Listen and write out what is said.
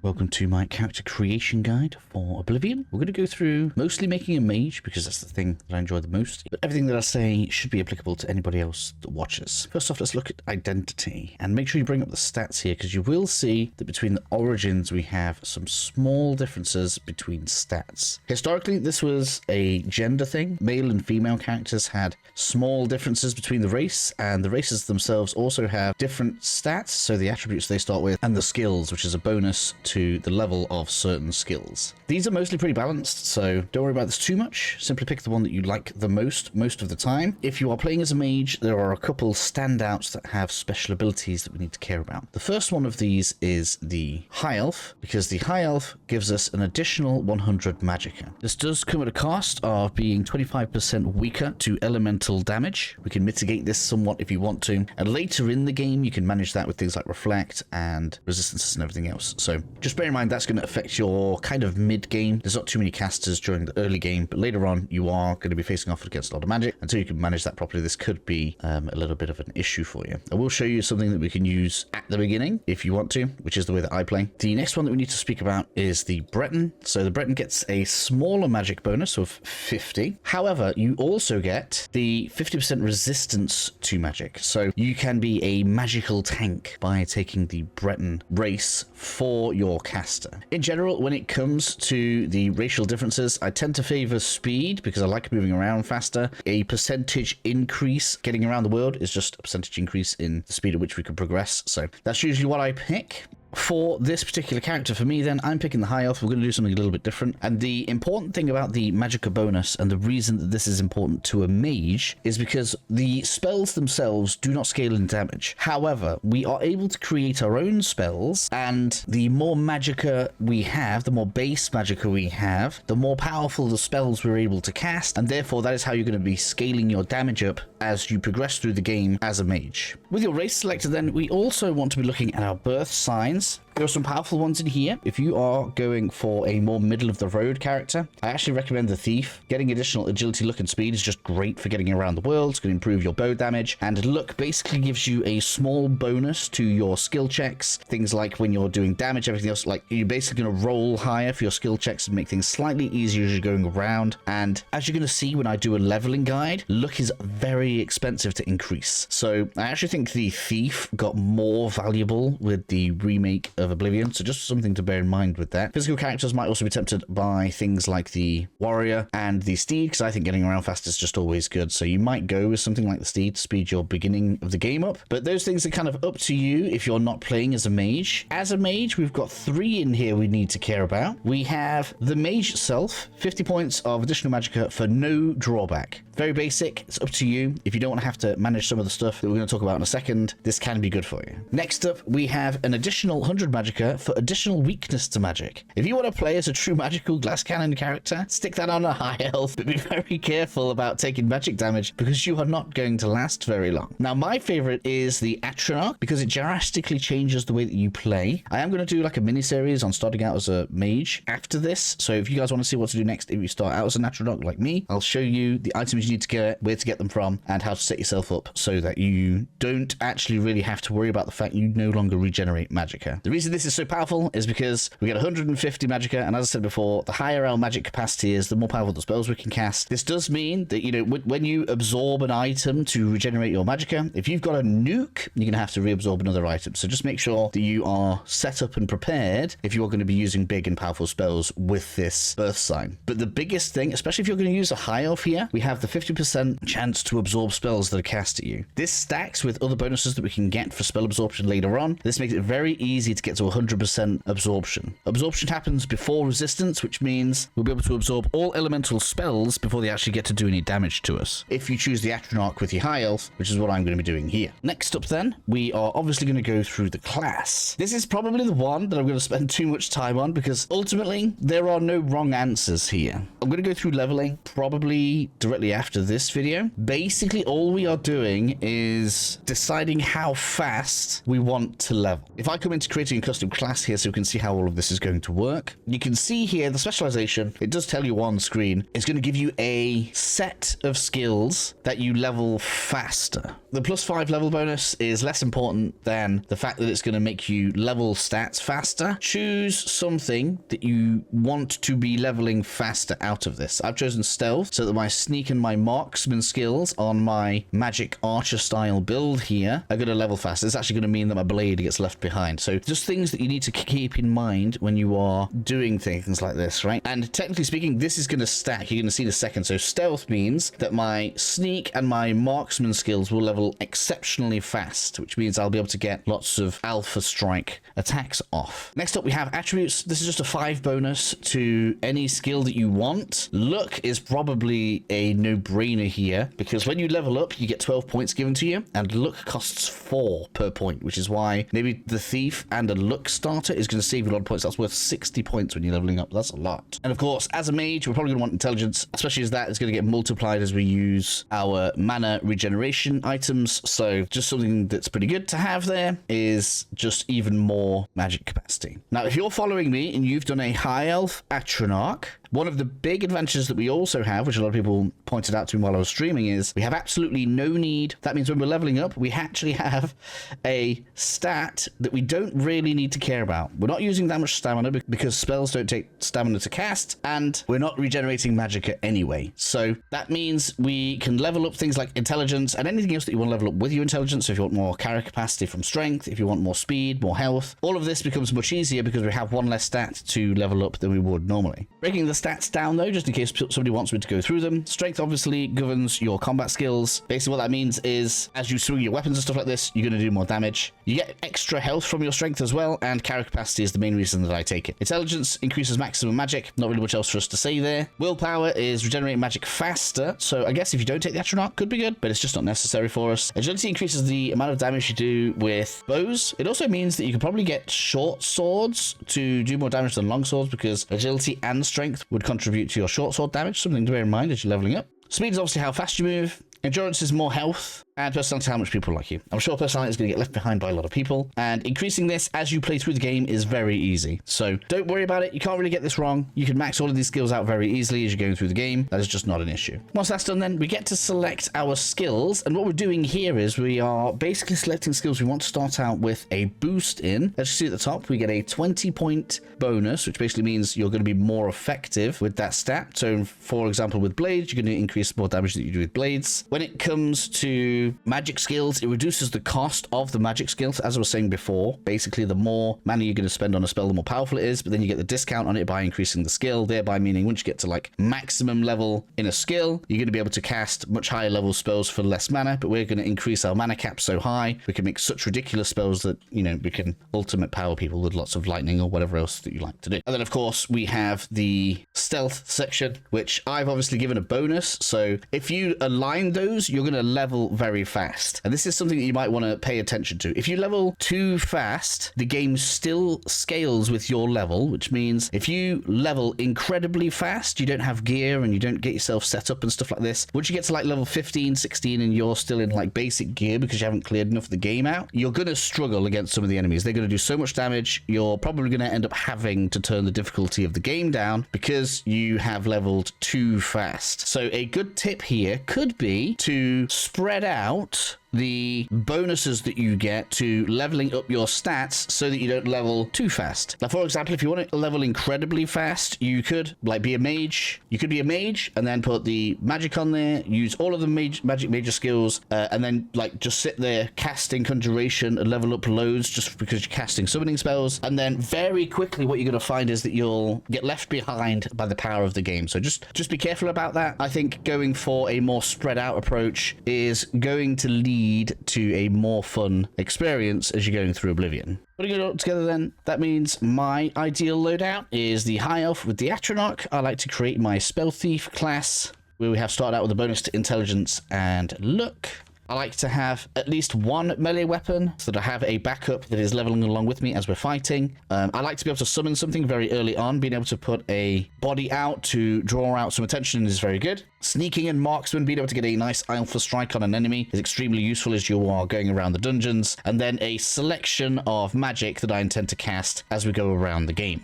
Welcome to my character creation guide for Oblivion. We're going to go through mostly making a mage because that's the thing that I enjoy the most, but everything that I say should be applicable to anybody else that watches. First off, let's look at identity and make sure you bring up the stats here, because you will see that between the origins we have some small differences between stats. Historically, this was a gender thing. Male and female characters had small differences between the race, and the races themselves also have different stats, so the attributes they start with and the skills, which is a bonus to the level of certain skills. These are mostly pretty balanced, so don't worry about this too much. Simply pick the one that you like the most of the time. If you are playing as a mage, there are a couple standouts that have special abilities that we need to care about. The first one of these is the High Elf, because the High Elf gives us an additional 100 magicka. This does come at a cost of being 25% weaker to elemental damage. We can mitigate this somewhat if you want to, and later in the game you can manage that with things like reflect and resistances and everything else. So just bear in mind that's going to affect your kind of mid-game. There's not too many casters during the early game, but later on you are going to be facing off against a lot of magic. Until you can manage that properly, this could be a little bit of an issue for you. I will show you something that we can use at the beginning if you want to, which is the way that I play. The next one that we need to speak about is the Breton. So the Breton gets a smaller magic bonus of 50. However, you also get the 50% resistance to magic. So you can be a magical tank by taking the Breton race for your caster. In general, when it comes to the racial differences, I tend to favor speed because I like moving around faster. A percentage increase getting around the world is just a percentage increase in the speed at which we can progress. So that's usually what I pick. For this particular character, for me then, I'm picking the High Elf. We're going to do something a little bit different. And the important thing about the magicka bonus, and the reason that this is important to a mage, is because the spells themselves do not scale in damage. However, we are able to create our own spells, and the more magicka we have, the more base magicka we have, the more powerful the spells we're able to cast, and therefore that is how you're going to be scaling your damage up as you progress through the game as a mage. With your race selector then, we also want to be looking at our Birthsigns. There are some powerful ones in here. If you are going for a more middle-of-the-road character, I actually recommend the Thief. Getting additional agility, look, and speed is just great for getting around the world. It's going to improve your bow damage. And look basically gives you a small bonus to your skill checks. Things like when you're doing damage, everything else, like you're basically going to roll higher for your skill checks and make things slightly easier as you're going around. And as you're going to see when I do a leveling guide, look is very expensive to increase. So I actually think the Thief got more valuable with the remake of Oblivion, so just something to bear in mind with that. Physical characters might also be tempted by things like the Warrior and the Steed, because I think getting around fast is just always good, so you might go with something like the Steed to speed your beginning of the game up, but those things are kind of up to you if you're not playing as a mage. As a mage, we've got 3 in here we need to care about. We have the Mage itself, 50 points of additional magicka for no drawback. Very basic, it's up to you. If you don't want to have to manage some of the stuff that we're going to talk about in a second, this can be good for you. Next up, we have an additional 100 magicka for additional weakness to magic. If you want to play as a true magical glass cannon character, stick that on a High Elf, but be very careful about taking magic damage because you are not going to last very long. Now, my favorite is the Atronach because it drastically changes the way that you play. I am going to do like a mini-series on starting out as a mage after this, so if you guys want to see what to do next if you start out as an Atronach like me, I'll show you the items you need to get, where to get them from, and how to set yourself up so that you don't actually really have to worry about the fact you no longer regenerate magicka. The reason this is so powerful is because we get 150 magicka, and as I said before, the higher our magic capacity is, the more powerful the spells we can cast. This does mean that, you know, when you absorb an item to regenerate your magicka, if you've got a nuke, you're going to have to reabsorb another item. So just make sure that you are set up and prepared if you're going to be using big and powerful spells with this Birthsign. But the biggest thing, especially if you're going to use a High Elf here, we have the 50% chance to absorb spells that are cast at you. This stacks with other bonuses that we can get for spell absorption later on. This makes it very easy to get to 100% absorption. Absorption happens before resistance, which means we'll be able to absorb all elemental spells before they actually get to do any damage to us. If you choose the Atronach with your High Elf, which is what I'm going to be doing here. Next up then, we are obviously going to go through the class. This is probably the one that I'm going to spend too much time on because ultimately there are no wrong answers here. I'm going to go through leveling probably directly after after this video. Basically, all we are doing is deciding how fast we want to level. If I come into creating a custom class here so we can see how all of this is going to work, you can see here the specialization, it does tell you on screen, it's going to give you a set of skills that you level faster. The +5 level bonus is less important than the fact that it's going to make you level stats faster. Choose something that you want to be leveling faster out of this. I've chosen stealth so that my sneak and my marksman skills on my magic archer style build here are going to level faster. It's actually going to mean that my blade gets left behind. So just things that you need to keep in mind when you are doing things like this, right? And technically speaking, this is going to stack. You're going to see in a second. So stealth means that my sneak and my marksman skills will level exceptionally fast, which means I'll be able to get lots of alpha strike attacks off. Next up, we have attributes. This is just a 5 bonus to any skill that you want. Luck is probably a no-brainer here, because when you level up, you get 12 points given to you, and luck costs 4 per point, which is why maybe the thief and a luck starter is going to save you a lot of points. That's worth 60 points when you're leveling up. That's a lot. And of course, as a mage, we're probably going to want intelligence, especially as that is going to get multiplied as we use our mana regeneration items. So just something that's pretty good to have there is just even more magic capacity. Now, if you're following me and you've done a high elf Atronach, one of the big advantages that we also have, which a lot of people pointed out to me while I was streaming, is we have absolutely no need. That means when we're leveling up, we actually have a stat that we don't really need to care about. We're not using that much stamina because spells don't take stamina to cast, and we're not regenerating magicka anyway. So that means we can level up things like intelligence and anything else that you want to level up with your intelligence. So if you want more character capacity from strength, if you want more speed, more health, all of this becomes much easier because we have one less stat to level up than we would normally. Breaking the stats down though, just in case somebody wants me to go through them. Strength obviously governs your combat skills. Basically what that means is as you swing your weapons and stuff like this, you're going to do more damage. You get extra health from your strength as well, and character capacity is the main reason that I take it. Intelligence increases maximum magic. Not really much else for us to say there. Willpower is regenerating magic faster, so I guess if you don't take the Atronach, could be good, but it's just not necessary for us. Agility increases the amount of damage you do with bows. It also means that you can probably get short swords to do more damage than long swords, because agility and strength would contribute to your short sword damage, something to bear in mind as you're leveling up. Speed is obviously how fast you move. Endurance is more health, and personality, how much people like you. I'm sure personality is going to get left behind by a lot of people, and increasing this as you play through the game is very easy. So don't worry about it. You can't really get this wrong. You can max all of these skills out very easily as you're going through the game. That is just not an issue. Once that's done, then we get to select our skills, and what we're doing here is we are basically selecting skills we want to start out with a boost in. As you see at the top, we get a 20-point bonus, which basically means you're going to be more effective with that stat. So for example, with blades, you're going to increase more damage that you do with blades. When it comes to magic skills, it reduces the cost of the magic skills. As I was saying before, basically the more mana you're going to spend on a spell, the more powerful it is, but then you get the discount on it by increasing the skill, thereby meaning once you get to like maximum level in a skill, you're going to be able to cast much higher level spells for less mana, but we're going to increase our mana cap so high, we can make such ridiculous spells that, you know, we can ultimate power people with lots of lightning or whatever else that you like to do. And then of course we have the stealth section, which I've obviously given a bonus. So if you align those, you're going to level very fast. And this is something that you might want to pay attention to. If you level too fast, the game still scales with your level, which means if you level incredibly fast, you don't have gear and you don't get yourself set up and stuff like this. Once you get to like level 15, 16 and you're still in like basic gear because you haven't cleared enough of the game out, you're going to struggle against some of the enemies. They're going to do so much damage. You're probably going to end up having to turn the difficulty of the game down because you have leveled too fast. So a good tip here could be to spread out the bonuses that you get to leveling up your stats so that you don't level too fast. Now, for example, if you want to level incredibly fast, you could like be a mage. You could be a mage and then put the magic on there, use all of the magic major skills, and then like just sit there casting conjuration and level up loads just because you're casting summoning spells. And then very quickly what you're going to find is that you'll get left behind by the power of the game. So just be careful about that. I think going for a more spread out approach is going to lead to a more fun experience as you're going through Oblivion. Putting it all together then, that means my ideal loadout is the High Elf with the Atronach. I like to create my Spell Thief class, where we have started out with a bonus to Intelligence and Luck. I like to have at least one melee weapon so that I have a backup that is leveling along with me as we're fighting. I like to be able to summon something very early on. Being able to put a body out to draw out some attention is very good. Sneaking and marksman, being able to get a nice alpha strike on an enemy is extremely useful as you are going around the dungeons. And then a selection of magic that I intend to cast as we go around the game.